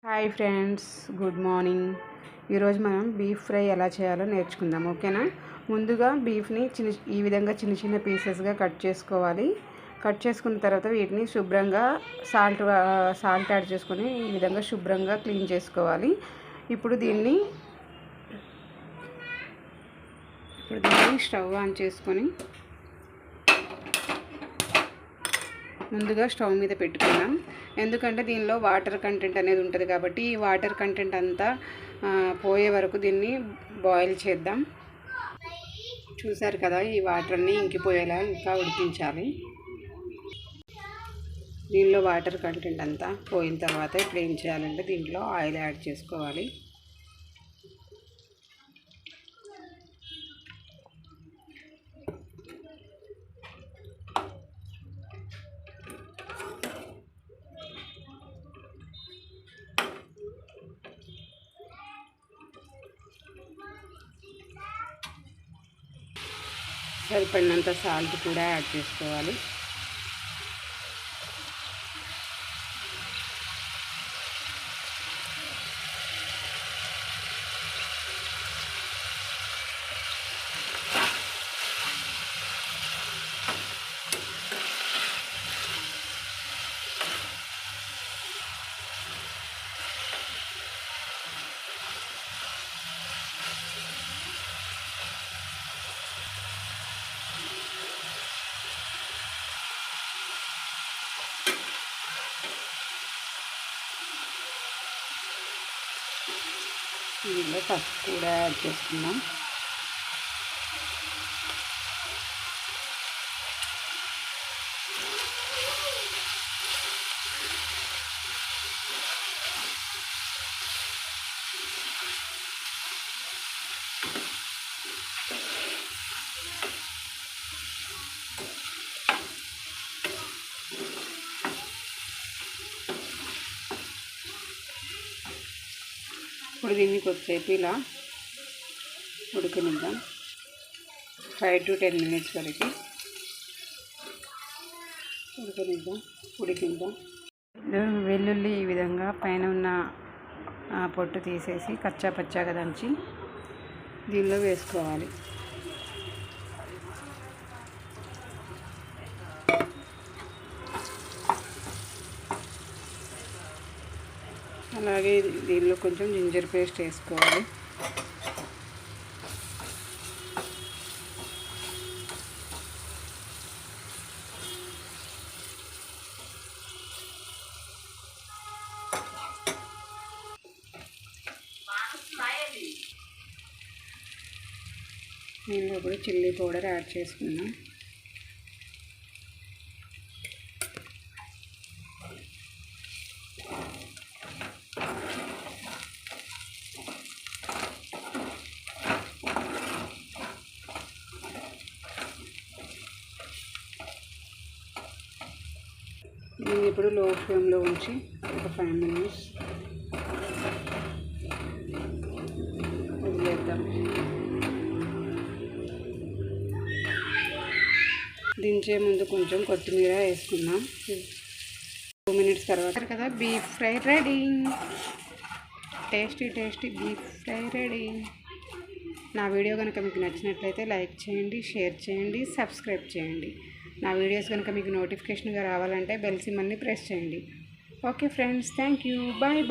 Hi friends, good morning. ఈరోజు మనం beef fry ఎలా చేయాలో నేర్చుకుందాం. ఓకేనా? ముందుగా బీఫ్ని ఈ విధంగా చిన్న చిన్న పీసెస్గా కట్ చేసుకోవాలి. కట్ చేసుకున్న తర్వాత వీటిని శుభ్రంగా సాల్ట్ యాడ్ చేసుకొని ఈ విధంగా శుభ్రంగా క్లీన్ చేసుకోవాలి. ఇప్పుడు దీన్ని స్టవ్ ఆన్ చేసుకొని ముందుగా స్టవ్ మీద పెట్టుకుందాం. ఎందుకంటే దీనిలో వాటర్ కంటెంట్ అనేది ఉంటుంది కాబట్టి ఈ వాటర్ కంటెంట్ అంతా పోయే వరకు దీన్ని బాయిల్ చేద్దాం. చూసారు కదా, ఈ వాటర్ని ఇంకిపోయేలా ఇంకా ఉడికించాలి. దీనిలో వాటర్ కంటెంట్ అంతా పోయిన తర్వాత ఇప్పుడు ఏం చేయాలంటే దీంట్లో ఆయిల్ యాడ్ చేసుకోవాలి. సరిపడినంత సాల్ట్ కూడా యాడ్ చేసుకోవాలి. దీనిలో పసుపు కూడా యాడ్ చేసుకుందాం. ఇప్పుడు దీన్ని కొద్దిసేపు ఇలా ఉడకనిద్దాం. 5 to 10 minutes వరకు ఉడికిద్దాం. వెల్లుల్లి ఈ విధంగా పైన ఉన్న పొట్టు తీసేసి కచ్చా పచ్చాగా దంచి దీనిలో వేసుకోవాలి. అలాగే దీనిలో కొంచెం జింజర్ పేస్ట్ వేసుకోవాలి. దీనిలో కూడా చిల్లీ పౌడర్ యాడ్ చేసుకుందాం. దీన్ని ఇప్పుడు లో ఫ్లేమ్లో ఉంచి ఒక 5 minutes వదిలేద్దాం. దించే ముందు కొంచెం కొత్తిమీర వేసుకుందాం. 2 minutes తర్వాత కదా beef fry ready. Tasty beef fry ready. నా వీడియో కనుక మీకు నచ్చినట్లయితే లైక్ చేయండి, షేర్ చేయండి, సబ్స్క్రైబ్ చేయండి. నా వీడియోస్ కనుక మీకు నోటిఫికేషన్గా రావాలంటే బెల్ సింబల్ని ప్రెస్ చేయండి. Okay friends, thank you. Bye.